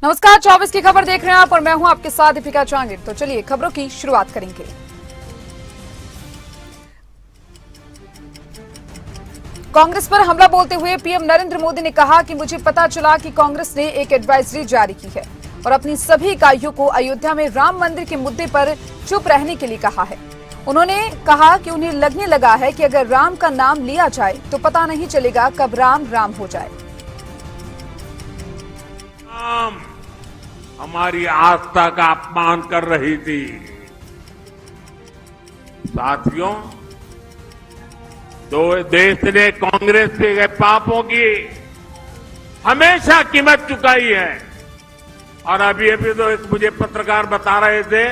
नमस्कार, 24 की खबर देख रहे हैं आप और मैं हूं आपके साथ दीपिका चांगिर। तो चलिए खबरों की शुरुआत करेंगे। कांग्रेस पर हमला बोलते हुए पीएम नरेंद्र मोदी ने कहा कि मुझे पता चला कि कांग्रेस ने एक एडवाइजरी जारी की है और अपनी सभी इकाइयों को अयोध्या में राम मंदिर के मुद्दे पर चुप रहने के लिए कहा है। उन्होंने कहा कि उन्हें लगने लगा है कि अगर राम का नाम लिया जाए तो पता नहीं चलेगा कब राम राम हो जाए। हमारी आस्था का अपमान कर रही थी। साथियों, देश ने कांग्रेस के पापों की हमेशा कीमत चुकाई है। और अभी तो एक मुझे पत्रकार बता रहे थे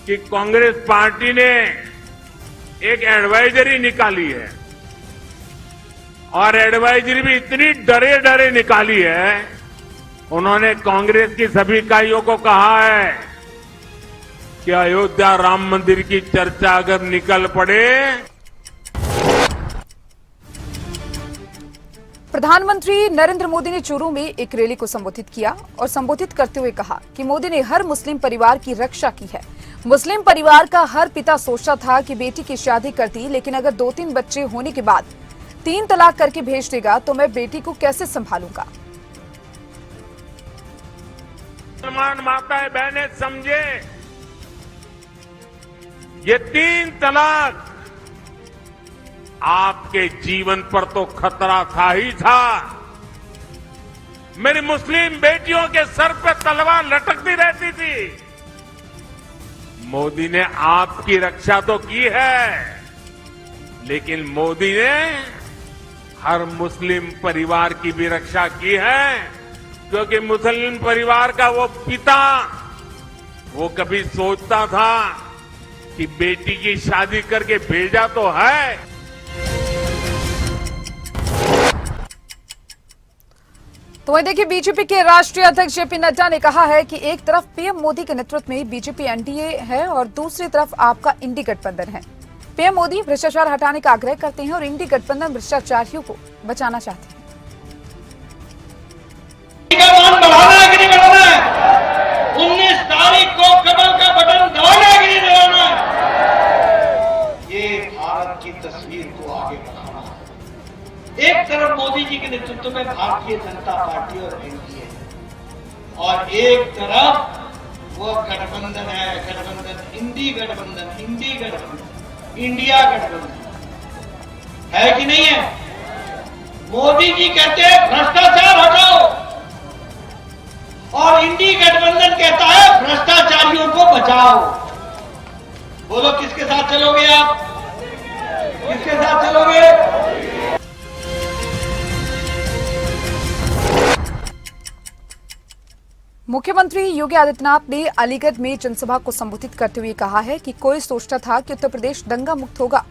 कि कांग्रेस पार्टी ने एक एडवाइजरी निकाली है और एडवाइजरी भी इतनी डरे डरे निकाली है। उन्होंने कांग्रेस की सभी इकाइयों को कहा है कि अयोध्या राम मंदिर की चर्चा अगर निकल पड़े। प्रधानमंत्री नरेंद्र मोदी ने चूरू में एक रैली को संबोधित किया और संबोधित करते हुए कहा कि मोदी ने हर मुस्लिम परिवार की रक्षा की है। मुस्लिम परिवार का हर पिता सोचता था कि बेटी की शादी कर दी, लेकिन अगर 2-3 बच्चे होने के बाद 3 तलाक करके भेज देगा तो मैं बेटी को कैसे संभालूंगा। मुसलमान माताएं बहनें समझे, ये 3 तलाक आपके जीवन पर तो खतरा था ही था। मेरी मुस्लिम बेटियों के सर पर तलवार लटकती रहती थी। मोदी ने आपकी रक्षा तो की है, लेकिन मोदी ने हर मुस्लिम परिवार की भी रक्षा की है, क्योंकि मुस्लिम परिवार का वो पिता वो कभी सोचता था कि बेटी की शादी करके भेजा तो है। तो वहीं देखिए, बीजेपी के राष्ट्रीय अध्यक्ष जेपी नड्डा ने कहा है कि एक तरफ पीएम मोदी के नेतृत्व में बीजेपी एनडीए है और दूसरी तरफ आपका इंडी गठबंधन है। पीएम मोदी भ्रष्टाचार हटाने का आग्रह करते हैं और इंडी गठबंधन भ्रष्टाचारियों को बचाना चाहते हैं। मान बढ़ाना है कि नहीं बढ़ाना है? 19 तारीख को कमल का बटन दबाना है कि नहीं दबाना है? ये भारत की तस्वीर को आगे बढ़ाना है। एक तरफ मोदी जी के नेतृत्व में भारतीय जनता पार्टी और एनडीए, और एक तरफ वो गठबंधन है, गठबंधन इंडी गठबंधन, इंडिया गठबंधन है कि नहीं है? मोदी जी कहते हैं भ्रष्टाचार हटाओ और इंडी गठबंधन कहता है भ्रष्टाचारियों को बचाओ। बोलो किसके साथ चलोगे आप? किसके साथ चलोगे? मुख्यमंत्री योगी आदित्यनाथ ने अलीगढ़ में जनसभा को संबोधित करते हुए कहा है कि कोई सोचता था कि उत्तर प्रदेश दंगा मुक्त होगा,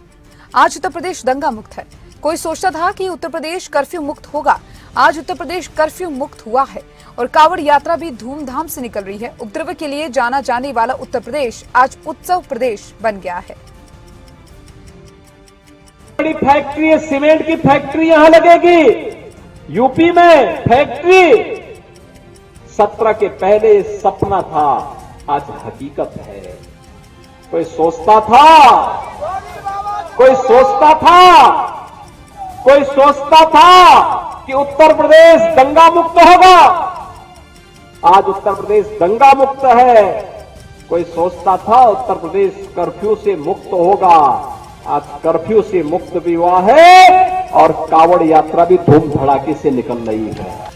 आज उत्तर प्रदेश दंगा मुक्त है। कोई सोचता था कि उत्तर प्रदेश कर्फ्यू मुक्त होगा, आज उत्तर प्रदेश कर्फ्यू मुक्त हुआ है और कांवड़ यात्रा भी धूमधाम से निकल रही है। उपद्रव के लिए जाना जाने वाला उत्तर प्रदेश आज उत्सव प्रदेश बन गया है। बड़ी फैक्ट्री है, सीमेंट की फैक्ट्री यहां लगेगी। यूपी में फैक्ट्री 17 के पहले सपना था, आज हकीकत है। कोई सोचता था कि उत्तर प्रदेश दंगा मुक्त होगा, आज उत्तर प्रदेश दंगा मुक्त है। कोई सोचता था उत्तर प्रदेश कर्फ्यू से मुक्त होगा, आज कर्फ्यू से मुक्त भी हुआ है और कांवड़ यात्रा भी धूम धड़ाके से निकल रही है।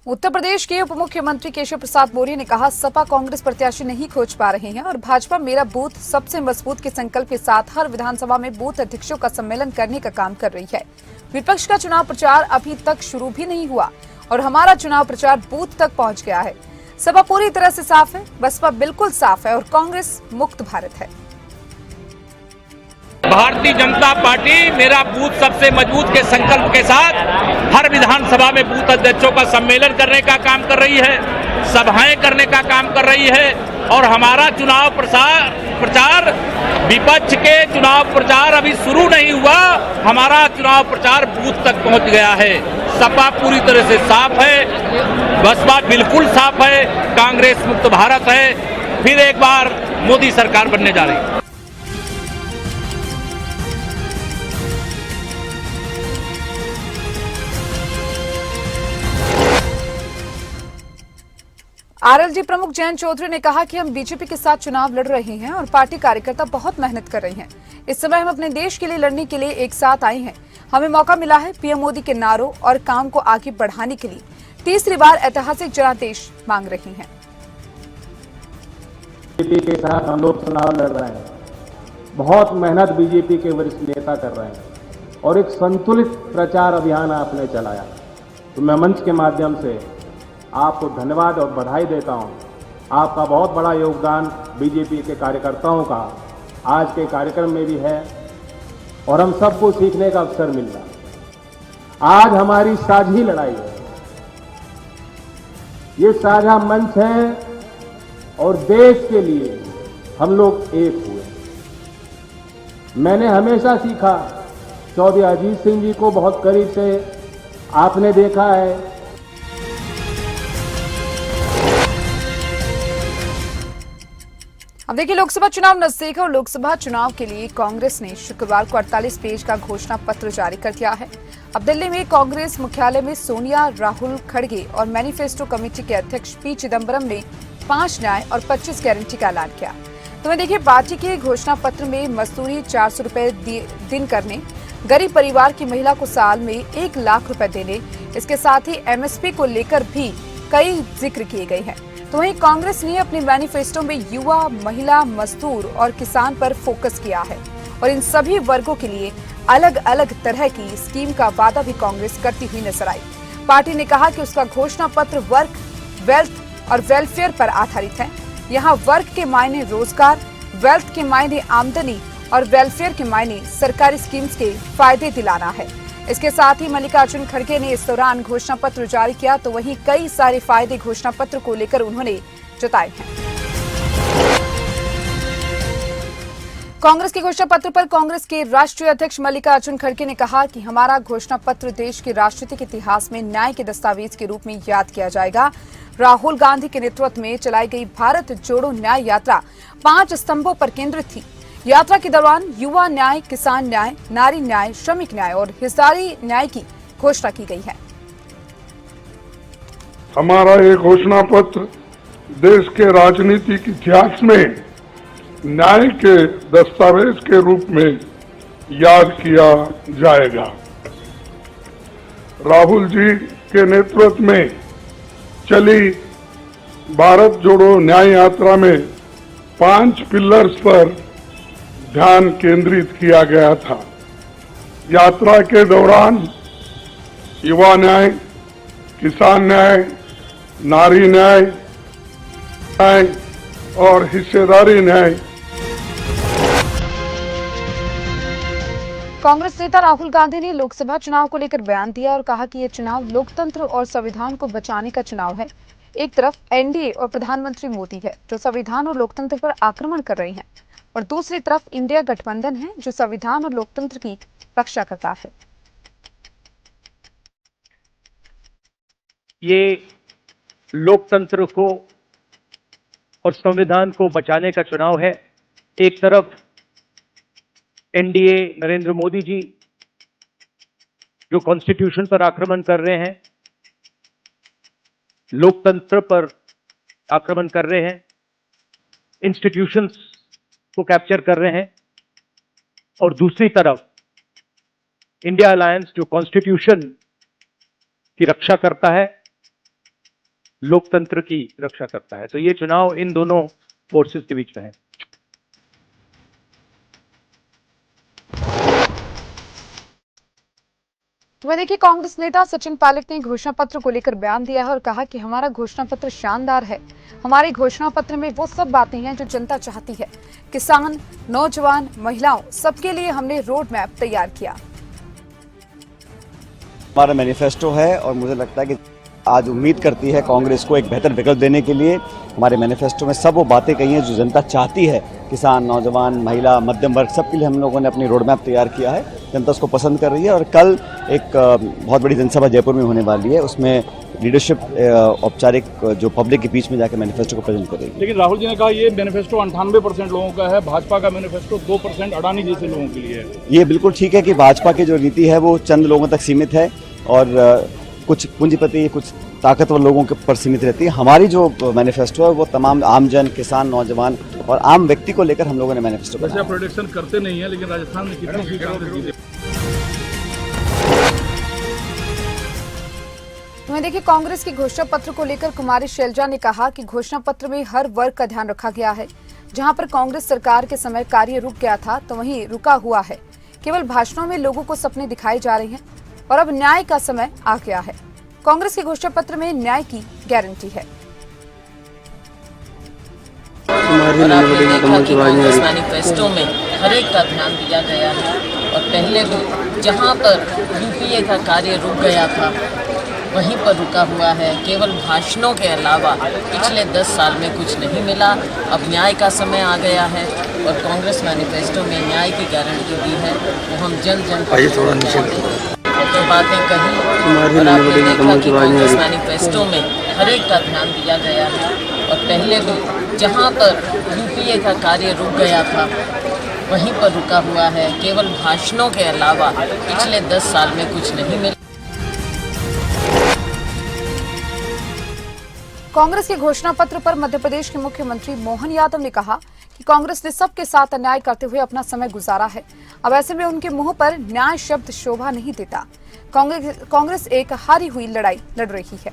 उत्तर प्रदेश के उप मुख्यमंत्री केशव प्रसाद मौर्य ने कहा, सपा कांग्रेस प्रत्याशी नहीं खोज पा रहे हैं और भाजपा मेरा बूथ सबसे मजबूत के संकल्प के साथ हर विधानसभा में बूथ अध्यक्षों का सम्मेलन करने का काम कर रही है। विपक्ष का चुनाव प्रचार अभी तक शुरू भी नहीं हुआ और हमारा चुनाव प्रचार बूथ तक पहुंच गया है। सपा पूरी तरह से साफ है, बसपा बिल्कुल साफ है और कांग्रेस मुक्त भारत है। भारतीय जनता पार्टी मेरा बूथ सबसे मजबूत के संकल्प के साथ हर विधानसभा में बूथ अध्यक्षों का सम्मेलन करने का काम कर रही है, सभाएं करने का काम कर रही है और हमारा चुनाव प्रचार विपक्ष के चुनाव प्रचार अभी शुरू नहीं हुआ, हमारा चुनाव प्रचार बूथ तक पहुंच गया है। सपा पूरी तरह से साफ है, बसपा बिल्कुल साफ है, कांग्रेस मुक्त भारत है, फिर एक बार मोदी सरकार बनने जा रही है। आरएलडी प्रमुख जयंत चौधरी ने कहा कि हम बीजेपी के साथ चुनाव लड़ रहे हैं और पार्टी कार्यकर्ता बहुत मेहनत कर रहे हैं। इस समय हम अपने देश के लिए लड़ने के लिए एक साथ आए हैं। हमें मौका मिला है पीएम मोदी के नारों और काम को आगे बढ़ाने के लिए। तीसरी बार ऐतिहासिक जनादेश मांग रही हैं। बीजेपी के साथ हम लोग चुनाव लड़ रहे हैं, बहुत मेहनत बीजेपी के वरिष्ठ नेता कर रहे हैं और एक संतुलित प्रचार अभियान आपने चलाया। तो मैं मंच के माध्यम से आपको धन्यवाद और बधाई देता हूं। आपका बहुत बड़ा योगदान बीजेपी के कार्यकर्ताओं का आज के कार्यक्रम में भी है और हम सबको सीखने का अवसर मिल रहा है। आज हमारी साझी लड़ाई है, ये साझा मंच है और देश के लिए हम लोग एक हुए। मैंने हमेशा सीखा, चौधरी अजीत सिंह जी को बहुत करीब से आपने देखा है। अब देखिए, लोकसभा चुनाव नजदीक है और लोकसभा चुनाव के लिए कांग्रेस ने शुक्रवार को 48 पेज का घोषणा पत्र जारी कर दिया है। अब दिल्ली में कांग्रेस मुख्यालय में सोनिया, राहुल खड़गे और मैनिफेस्टो कमेटी के अध्यक्ष पी चिदम्बरम ने 5 न्याय और 25 गारंटी का ऐलान किया। तो मैं देखिए, पार्टी के घोषणा पत्र में मजदूरी 400 रुपए दिन करने, गरीब परिवार की महिला को साल में 1 लाख रुपए देने, इसके साथ ही एमएसपी को लेकर भी कई जिक्र किए गए हैं। तो वहीं कांग्रेस ने अपने मैनिफेस्टो में युवा, महिला, मजदूर और किसान पर फोकस किया है और इन सभी वर्गों के लिए अलग अलग तरह की स्कीम का वादा भी कांग्रेस करती हुई नजर आई। पार्टी ने कहा कि उसका घोषणा पत्र वर्क, वेल्थ और वेलफेयर पर आधारित है। यहाँ वर्क के मायने रोजगार, वेल्थ के मायने आमदनी और वेलफेयर के मायने सरकारी स्कीम्स के फायदे दिलाना है। इसके साथ ही मल्लिकार्जुन खड़गे ने इस दौरान घोषणा पत्र जारी किया, तो वहीं कई सारे फायदे घोषणा पत्र को लेकर उन्होंने जताए हैं। कांग्रेस के घोषणा पत्र पर कांग्रेस के राष्ट्रीय अध्यक्ष मल्लिकार्जुन खड़गे ने कहा कि हमारा घोषणा पत्र देश के राजनीतिक इतिहास में न्याय के दस्तावेज के रूप में याद किया जाएगा। राहुल गांधी के नेतृत्व में चलाई गई भारत जोड़ो न्याय यात्रा 5 स्तंभों पर केंद्रित थी। यात्रा के दौरान युवा न्याय, किसान न्याय, नारी न्याय, श्रमिक न्याय और हिस्सेदारी न्याय की घोषणा की गई है। हमारा ये घोषणा पत्र देश के राजनीतिक इतिहास में न्याय के दस्तावेज के रूप में याद किया जाएगा। राहुल जी के नेतृत्व में चली भारत जोड़ो न्याय यात्रा में 5 पिलर्स पर ध्यान केंद्रित किया गया था। यात्रा के दौरान युवा न्याय, किसान न्याय, नारी न्याय और हिस्सेदारी न्याय। कांग्रेस नेता राहुल गांधी ने लोकसभा चुनाव को लेकर बयान दिया और कहा कि ये चुनाव लोकतंत्र और संविधान को बचाने का चुनाव है। एक तरफ एनडीए और प्रधानमंत्री मोदी है जो संविधान और लोकतंत्र पर आक्रमण कर रहे हैं और दूसरी तरफ इंडिया गठबंधन है जो संविधान और लोकतंत्र की रक्षा करता है। ये लोकतंत्र को और संविधान को बचाने का चुनाव है। एक तरफ एनडीए नरेंद्र मोदी जी जो कॉन्स्टिट्यूशन पर आक्रमण कर रहे हैं, लोकतंत्र पर आक्रमण कर रहे हैं, इंस्टीट्यूशंस को कैप्चर कर रहे हैं, और दूसरी तरफ इंडिया अलायंस जो कॉन्स्टिट्यूशन की रक्षा करता है, लोकतंत्र की रक्षा करता है। तो ये चुनाव इन दोनों फोर्सेस के बीच में है। तो देखिए, कांग्रेस नेता सचिन पायलट ने घोषणा पत्र को लेकर बयान दिया है और कहा कि हमारा घोषणा पत्र शानदार है। हमारे घोषणा पत्र में वो सब बातें हैं जो जनता चाहती है। किसान, नौजवान, महिलाओं, सबके लिए हमने रोड मैप तैयार किया। हमारा मैनिफेस्टो है और मुझे लगता है कि आज उम्मीद करती है कांग्रेस को एक बेहतर विकल्प देने के लिए। हमारे मैनिफेस्टो में सब वो बातें कही हैं जो जनता चाहती है। किसान, नौजवान, महिला, मध्यम वर्ग, सबके लिए हम लोगों ने अपनी रोड मैप तैयार किया है। जनता उसको पसंद कर रही है और कल एक बहुत बड़ी जनसभा जयपुर में होने वाली है। उसमें लीडरशिप औपचारिक जो पब्लिक के बीच में जाकर मैनिफेस्टो को प्रेजेंट करेगी। लेकिन राहुल जी ने कहा ये मैनिफेस्टो 98% लोगों का है, भाजपा का मैनिफेस्टो 2% अडानी जैसे लोगों के लिए है। ये बिल्कुल ठीक है कि भाजपा की जो नीति है वो चंद लोगों तक सीमित है और कुछ पूंजीपति, कुछ ताकतवर लोगों के ऊपर सीमित रहती है। हमारी जो मैनिफेस्टो है वो तमाम आमजन, किसान, नौजवान और आम व्यक्ति को लेकर हम लोगों ने मैनिफेस्टो बनाया। वैसे प्रोडिक्शन करते नहीं है, लेकिन राजस्थान में कितनी सीट कांग्रेस जीते? तुम्हें देखिए, कांग्रेस की घोषणा पत्र को लेकर कुमारी शैलजा ने कहा कि घोषणा पत्र में हर वर्ग का ध्यान रखा गया है। जहां पर कांग्रेस सरकार के समय कार्य रुक गया था तो वहीं रुका हुआ है। केवल भाषणों में लोगों को सपने दिखाए जा रहे हैं और अब न्याय का समय आ गया है। कांग्रेस के घोषणा पत्र में न्याय की गारंटी है। और आपने देखा कि कांग्रेस मैनिफेस्टो में हर एक का ध्यान दिया गया है और पहले भी जहां पर यूपीए का कार्य रुक गया था वहीं पर रुका हुआ है। केवल भाषणों के अलावा पिछले 10 साल में कुछ नहीं मिला। अब न्याय का समय आ गया है और कांग्रेस मैनिफेस्टो में न्याय की गारंटी दी है। वो हम जन तो बातें कही और आपने देखा कि कांग्रेस मैनिफेस्टो में हर एक का ध्यान दिया गया है और पहले भी जहां पर यूपीए का कार्य रुक गया था वहीं पर रुका हुआ है। केवल भाषणों के अलावा पिछले 10 साल में कुछ नहीं मिला। कांग्रेस के घोषणा पत्र पर मध्य प्रदेश के मुख्यमंत्री मोहन यादव ने कहा कि कांग्रेस ने सबके साथ अन्याय करते हुए अपना समय गुजारा है। अब ऐसे में उनके मुंह पर न्याय शब्द शोभा नहीं देता। कांग्रेस एक हारी हुई लड़ाई लड़ रही है।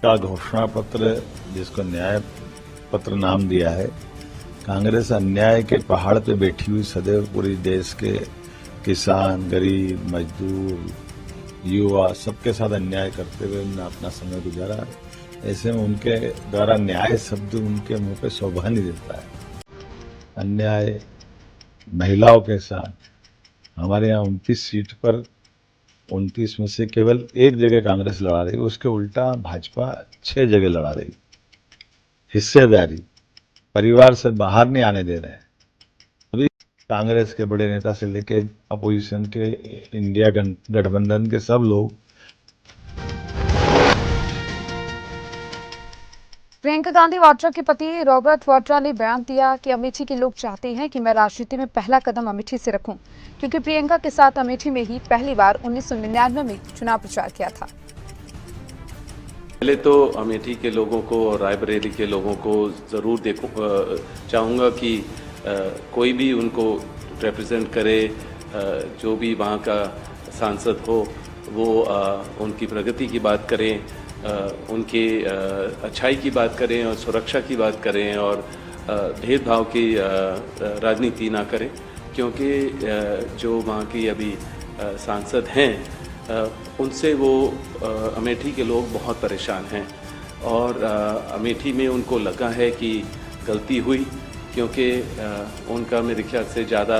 का घोषणा पत्र, जिसको न्याय पत्र नाम दिया है, कांग्रेस अन्याय के पहाड़ पे बैठी हुई सदैव पूरी देश के किसान, गरीब, मजदूर, युवा सबके साथ अन्याय करते हुए उन्होंने अपना समय गुजारा। ऐसे में उनके द्वारा न्याय शब्द उनके मुंह पे शोभा नहीं देता है। अन्याय महिलाओं के साथ हमारे यहाँ 29 सीट पर 29 में से केवल एक जगह कांग्रेस लड़ा रही, उसके उल्टा भाजपा 6 जगह लड़ा रही। हिस्सेदारी, परिवार से बाहर नहीं आने दे रहे हैं। अभी कांग्रेस के बड़े नेता से लेके अपोजिशन के, इंडिया गठबंधन के सब लोग। प्रियंका गांधी वाड्रा के पति रॉबर्ट वाड्रा ने बयान दिया कि अमेठी के लोग चाहते हैं कि मैं राजनीति में पहला कदम अमेठी से रखूं, क्योंकि प्रियंका के साथ अमेठी में ही पहली बार 1999 में चुनाव प्रचार किया था। पहले तो अमेठी के लोगों को और रायबरेली के लोगों को ज़रूर चाहूँगा कि कोई भी उनको रिप्रेजेंट करे, जो भी वहाँ का सांसद हो वो उनकी प्रगति की बात करें, उनके अच्छाई की बात करें और सुरक्षा की बात करें और भेदभाव की राजनीति ना करें, क्योंकि जो वहाँ की अभी सांसद हैं उनसे वो अमेठी के लोग बहुत परेशान हैं और अमेठी में उनको लगा है कि गलती हुई, क्योंकि उनका मेरे ख्याल से ज़्यादा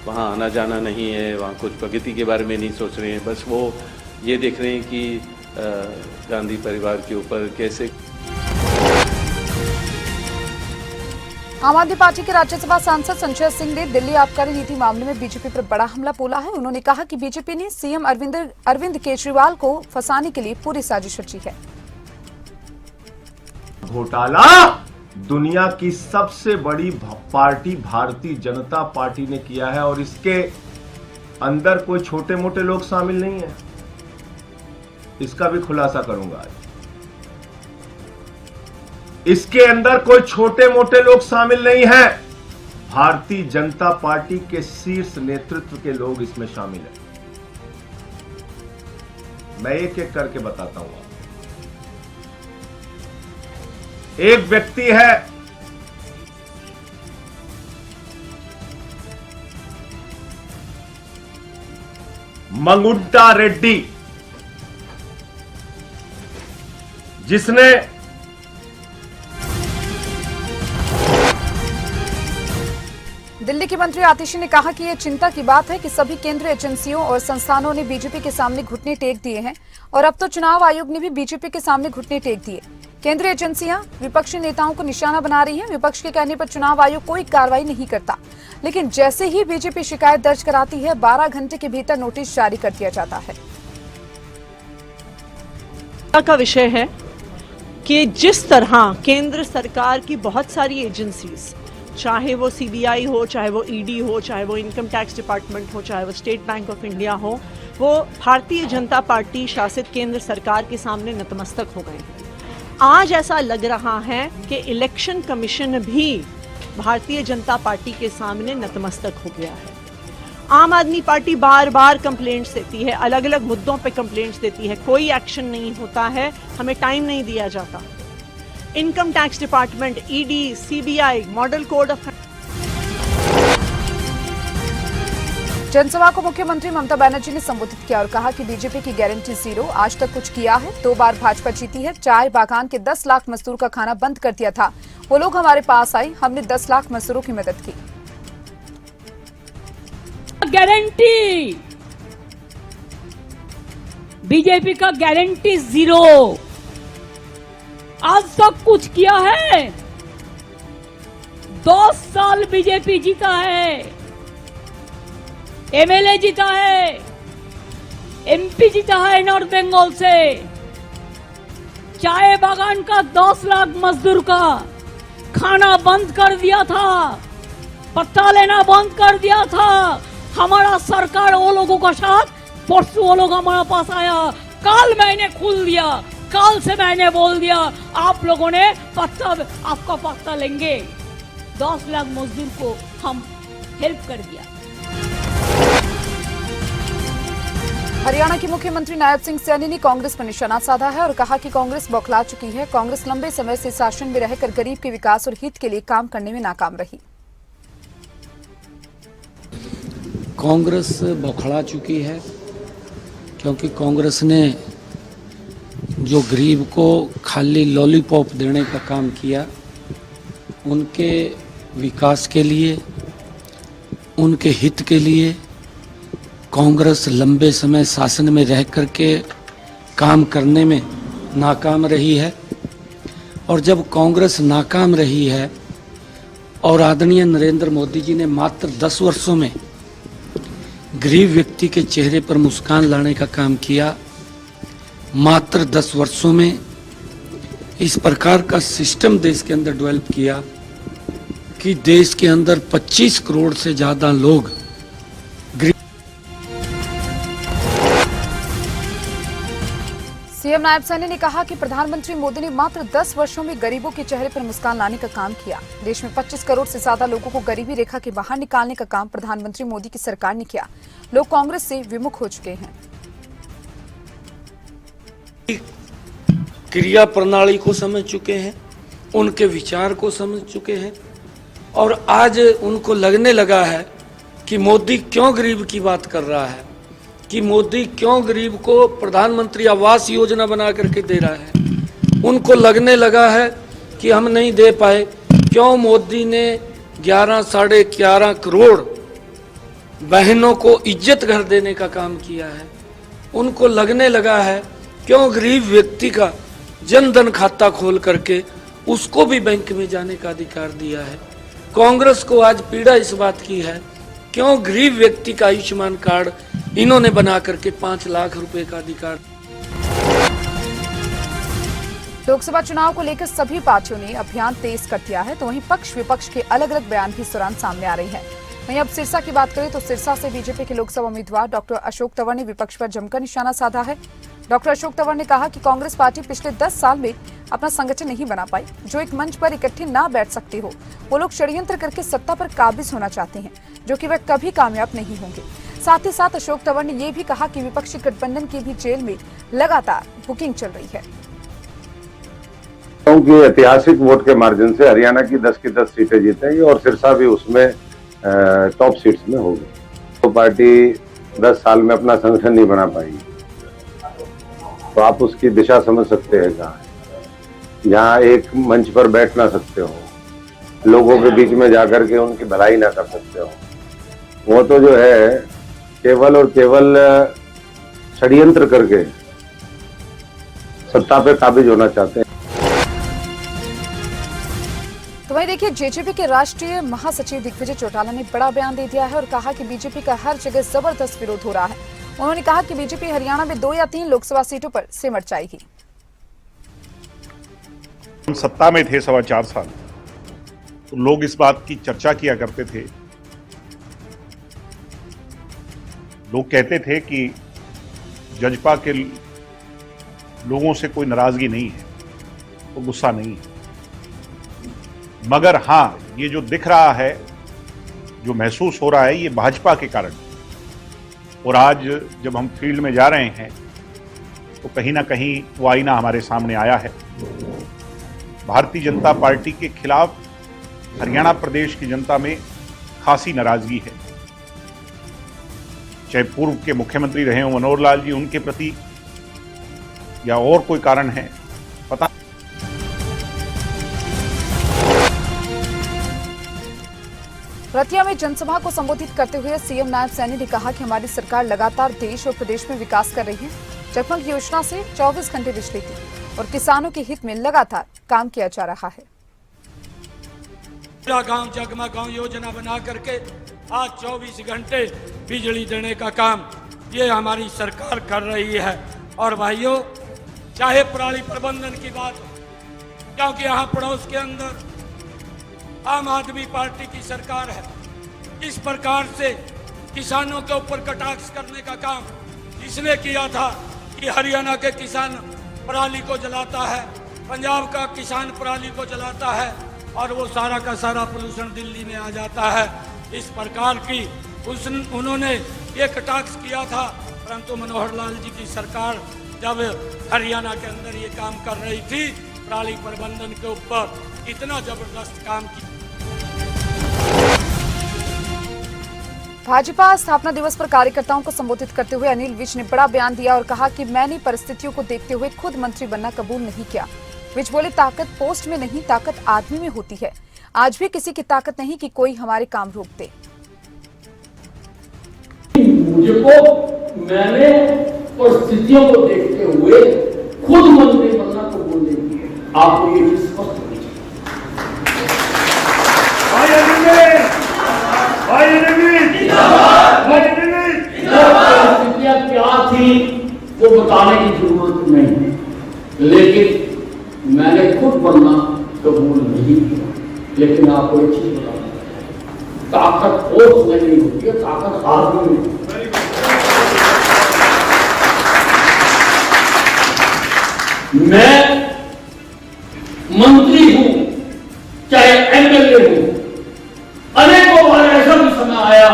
वहाँ आना जाना नहीं है, वहाँ कुछ प्रगति के बारे में नहीं सोच रहे हैं, बस वो ये देख रहे हैं कि गांधी परिवार के ऊपर कैसे। आम आदमी पार्टी के राज्यसभा सांसद संजय सिंह ने दिल्ली आबकारी नीति मामले में बीजेपी पर बड़ा हमला बोला है। उन्होंने कहा कि बीजेपी ने सीएम अरविंद केजरीवाल को फंसाने के लिए पूरी साजिश रची है। घोटाला दुनिया की सबसे बड़ी पार्टी भारतीय जनता पार्टी ने किया है और इसके अंदर कोई छोटे मोटे लोग शामिल नहीं है, इसका भी खुलासा करूंगा आज। इसके अंदर कोई छोटे मोटे लोग शामिल नहीं है, भारतीय जनता पार्टी के शीर्ष नेतृत्व के लोग इसमें शामिल हैं। मैं एक एक करके बताता हूं। एक व्यक्ति है मंगुंटा रेड्डी, जिसने दिल्ली की मंत्री आतिशी ने कहा कि ये चिंता की बात है कि सभी केंद्रीय एजेंसियों और संस्थानों ने बीजेपी के सामने घुटने टेक दिए हैं और अब तो चुनाव आयोग ने भी बीजेपी के सामने घुटने टेक दिए। केंद्रीय एजेंसियां विपक्षी नेताओं को निशाना बना रही हैं। विपक्ष के कहने पर चुनाव आयोग कोई कार्रवाई नहीं करता, लेकिन जैसे ही बीजेपी शिकायत दर्ज कराती है 12 घंटे के भीतर नोटिस जारी कर दिया जाता है। का विषय है कि जिस तरह केंद्र सरकार की बहुत सारी एजेंसीज, चाहे वो सीबीआई हो, चाहे वो ईडी हो, चाहे वो इनकम टैक्स डिपार्टमेंट हो, चाहे वो स्टेट बैंक ऑफ इंडिया हो, वो भारतीय जनता पार्टी शासित केंद्र सरकार के सामने नतमस्तक हो गए हैं। आज ऐसा लग रहा है कि इलेक्शन कमीशन भी भारतीय जनता पार्टी के सामने नतमस्तक हो गया है। आम आदमी पार्टी बार बार कंप्लेंट्स देती है, अलग अलग मुद्दों पे कंप्लेंट्स देती है, कोई एक्शन नहीं होता है, हमें टाइम नहीं दिया जाता। Income tax department, ED, CBI, model code of जनसभा को मुख्यमंत्री ममता बनर्जी ने संबोधित किया और कहा कि बीजेपी की गारंटी जीरो, आज तक कुछ किया है। 2 बार भाजपा जीती है। चाय बागान के 10 लाख मजदूर का खाना बंद कर दिया था, वो लोग हमारे पास आए, हमने 10 लाख मजदूरों की मदद की। गारंटी बीजेपी का गारंटी जीरो, आज तक कुछ किया है। 10 साल बीजेपी जीता है, एमएलए जीता है, एमपी जीता है नॉर्थ बंगाल से। चाय बागान का 10 लाख मजदूर का खाना बंद कर दिया था, पत्ता लेना बंद कर दिया था। हमारा सरकार वो लोगों का साथ, परसों वो लोग हमारे पास आया, कल मैंने खोल दिया, कल से मैंने बोल दिया आप लोगों ने पत्ता, आपका पत्ता लेंगे। 10 लाख मजदूर को हम हेल्प कर दिया। हरियाणा के मुख्यमंत्री नायब सिंह सैनी ने कांग्रेस पर निशाना साधा है और कहा कि कांग्रेस बौखला चुकी है। कांग्रेस लंबे समय से शासन में रहकर गरीब के विकास और हित के लिए काम करने में नाकाम रही। कांग्रेस बौखला चुकी है क्योंकि कांग्रेस ने जो गरीब को खाली लॉलीपॉप देने का काम किया, उनके विकास के लिए, उनके हित के लिए कांग्रेस लंबे समय शासन में रह कर के काम करने में नाकाम रही है। और जब कांग्रेस नाकाम रही है और आदरणीय नरेंद्र मोदी जी ने मात्र 10 वर्षों में गरीब व्यक्ति के चेहरे पर मुस्कान लाने का काम किया, मात्र 10 वर्षों में इस प्रकार का सिस्टम देश के अंदर डेवलप किया कि देश के अंदर 25 करोड़ से ज्यादा लोग सीएम नायब सैनी ने कहा कि प्रधानमंत्री मोदी ने मात्र 10 वर्षों में गरीबों के चेहरे पर मुस्कान लाने का काम किया। देश में 25 करोड़ से ज्यादा लोगों को गरीबी रेखा के बाहर निकालने का काम प्रधानमंत्री मोदी की सरकार ने किया। लोग कांग्रेस से विमुख हो चुके हैं। क्रिया प्रणाली को समझ चुके हैं, उनके विचार को समझ चुके हैं और आज उनको लगने लगा है कि मोदी क्यों गरीब की बात कर रहा है, कि मोदी क्यों गरीब को प्रधानमंत्री आवास योजना बना करके दे रहा है। उनको लगने लगा है कि हम नहीं दे पाए, क्यों मोदी ने 11 साढ़े 11 करोड़ बहनों को इज्जत घर देने का काम किया है। उनको लगने लगा है क्यों गरीब व्यक्ति का जन धन खाता खोल करके उसको भी बैंक में जाने का अधिकार दिया है। कांग्रेस को आज पीड़ा इस बात की है क्यों गरीब व्यक्ति का आयुष्मान कार्ड इन्होंने बना करके 5 लाख रुपए का अधिकार। लोकसभा चुनाव को लेकर सभी पार्टियों ने अभियान तेज कर दिया है, तो वहीं पक्ष विपक्ष के अलग अलग बयान भी इस दौरान सामने आ रही है। वहीं अब सिरसा की बात करें तो सिरसा से बीजेपी के लोकसभा उम्मीदवार डॉक्टर अशोक तंवर ने विपक्ष पर जमकर निशाना साधा है। डॉक्टर अशोक तंवर ने कहा कि कांग्रेस पार्टी पिछले 10 साल में अपना संगठन नहीं बना पाई। जो एक मंच पर इकट्ठे ना बैठ सकते हो, वो लोग षड्यंत्र करके सत्ता पर काबिज होना चाहते हैं, जो कि वह कभी कामयाब नहीं होंगे। साथ ही साथ अशोक तंवर ने यह भी कहा कि विपक्षी गठबंधन की भी जेल में लगातार बुकिंग चल रही है। क्योंकि ऐतिहासिक वोट के मार्जिन से हरियाणा की 10 की 10 सीटें जीतेंगी और सिरसा भी उसमें टॉप सीट्स में होगी। तो पार्टी 10 साल में अपना संगठन नहीं बना पाई, तो आप उसकी दिशा समझ सकते हैं कहाँ है। जहाँ एक मंच पर बैठ ना सकते हो, लोगों के बीच में जाकर के उनकी भलाई ना कर सकते हो, वो तो जो है केवल और केवल षड्यंत्र करके सत्ता पे काबिज होना चाहते हैं। तो वहीं देखिए, जेजेपी के राष्ट्रीय महासचिव दिग्विजय चौटाला ने बड़ा बयान दे दिया है और कहा कि बीजेपी का हर जगह जबरदस्त विरोध हो रहा है। उन्होंने कहा कि बीजेपी हरियाणा में 2 या 3 लोकसभा सीटों पर सिमट जाएगी। हम सत्ता में थे 4.25 साल, तो लोग इस बात की चर्चा किया करते थे, लोग कहते थे कि जजपा के लोगों से कोई नाराजगी नहीं है, तो गुस्सा नहीं है। मगर हाँ, ये जो दिख रहा है, जो महसूस हो रहा है, ये भाजपा के कारण। और आज जब हम फील्ड में जा रहे हैं तो कहीं ना कहीं वो आईना हमारे सामने आया है। भारतीय जनता पार्टी के खिलाफ हरियाणा प्रदेश की जनता में खासी नाराजगी है, चाहे पूर्व के मुख्यमंत्री रहे हों मनोहर लाल जी, उनके प्रति, या और कोई कारण है पता। रतिया में जनसभा को संबोधित करते हुए सीएम नायब सैनी ने कहा कि हमारी सरकार लगातार देश और प्रदेश में विकास कर रही है। जगमग योजना से 24 घंटे बिजली दी और किसानों के हित में लगातार काम किया जा रहा है। पूरा गांव जगमग गांव योजना बना करके आज 24 घंटे बिजली देने का काम ये हमारी सरकार कर रही है। और भाइयों, चाहे पराली प्रबंधन की बात हो, क्योंकि यहाँ पड़ोस के अंदर आम आदमी पार्टी की सरकार है, इस प्रकार से किसानों के ऊपर कटाक्ष करने का काम इसने किया था कि हरियाणा के किसान पराली को जलाता है, पंजाब का किसान पराली को जलाता है और वो सारा का सारा पोल्यूशन दिल्ली में आ जाता है। इस प्रकार की उन्होंने ये कटाक्ष किया था, परंतु मनोहर लाल जी की सरकार जब हरियाणा के अंदर ये काम कर रही थी, पराली प्रबंधन के ऊपर इतना जबरदस्त काम किया। भाजपा स्थापना दिवस पर कार्यकर्ताओं को संबोधित करते हुए अनिल विज ने बड़ा बयान दिया और कहा कि मैंने परिस्थितियों को देखते हुए खुद मंत्री बनना कबूल नहीं किया। विज बोले, ताकत पोस्ट में नहीं, ताकत आदमी में होती है। आज भी किसी की ताकत नहीं कि कोई हमारे काम रोक दे। मैंने परिस्थितियों को देखते हुए खुद मंत्री बनना कबूल नहीं किया। आपको ये चीज स्पष्ट होनी परिस्थितियां क्या थी वो बताने की जरूरत नहीं है, लेकिन मैंने खुद बनना कबूल नहीं किया। लेकिन आपको एक चीज बताना, ताकत फोर्स में नहीं होती है, ताकत आदमी में। मैं मंत्री हूं, चाहे एमएलए हूं, अनेकों बार ऐसा भी समय आया।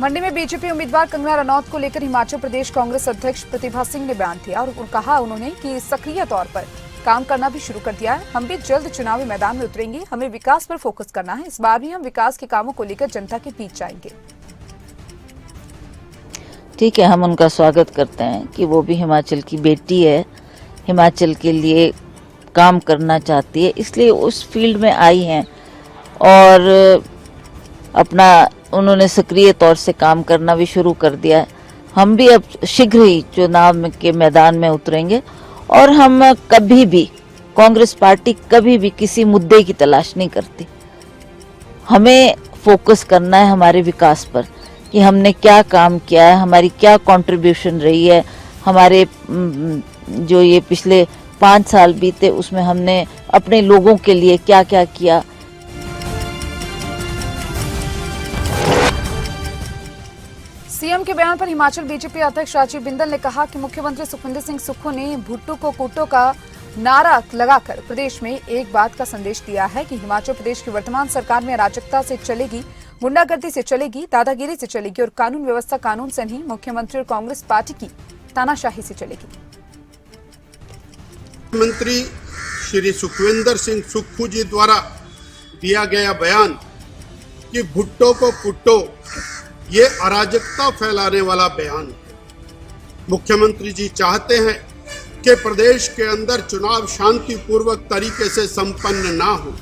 मंडी में बीजेपी उम्मीदवार कंगना रनौत को लेकर हिमाचल प्रदेश कांग्रेस अध्यक्ष प्रतिभा सिंह ने बयान दिया और कहा उन्होंने कि सक्रिय तौर पर काम करना भी शुरू कर दिया है। हम भी जल्द चुनावी मैदान में उतरेंगे, हमें विकास पर फोकस करना है। इस बार भी हम विकास के कामों को लेकर जनता के बीच जाएंगे। ठीक है, हम उनका स्वागत करते हैं कि वो भी हिमाचल की बेटी है, हिमाचल के लिए काम करना चाहती है, इसलिए उस फील्ड में आई हैं और अपना उन्होंने सक्रिय तौर से काम करना भी शुरू कर दिया है। हम भी अब शीघ्र ही चुनाव के मैदान में उतरेंगे और हम कभी भी, कांग्रेस पार्टी कभी भी किसी मुद्दे की तलाश नहीं करती। हमें फोकस करना है हमारे विकास पर कि हमने क्या काम किया है, हमारी क्या कंट्रीब्यूशन रही है, हमारे जो ये पिछले 5 साल बीते उसमें हमने अपने लोगों के लिए क्या क्या किया। सीएम के बयान पर हिमाचल बीजेपी अध्यक्ष राजीव बिंदल ने कहा कि मुख्यमंत्री सुखविंदर सिंह सुक्खू ने भुट्टो को कुटो का नारा लगाकर प्रदेश में एक बात का संदेश दिया है कि हिमाचल प्रदेश की वर्तमान सरकार में अराजकता से चलेगी, गुंडागर्दी से चलेगी, दादागिरी से चलेगी और कानून व्यवस्था कानून से नहीं, मुख्यमंत्री और कांग्रेस पार्टी की तानाशाही से चलेगी। मुख्यमंत्री श्री सुखविंदर सिंह सुक्खू जी द्वारा दिया गया बयान कि भुट्टो को कुट्टो, ये अराजकता फैलाने वाला बयान है। मुख्यमंत्री जी चाहते हैं कि प्रदेश के अंदर चुनाव शांतिपूर्वक तरीके से संपन्न ना हो,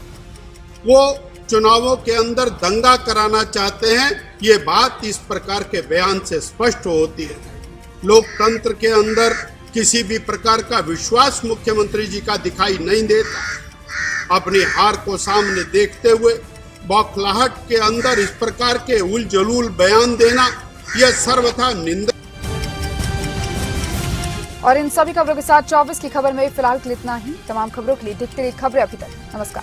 वो चुनावों के अंदर दंगा कराना चाहते हैं। ये बात इस प्रकार के बयान से स्पष्ट होती है। लोकतंत्र के अंदर किसी भी प्रकार का विश्वास मुख्यमंत्री जी का दिखाई नहीं देता। अपनी हार को सामने देखते हुए बौखलाहट के अंदर इस प्रकार के उलझुल बयान देना, यह सर्वथा निंदा। और इन सभी खबरों के साथ 24 की खबर में फिलहाल के लिए इतना ही। तमाम खबरों के लिए देखते रहिए खबरें अभी तक। नमस्कार।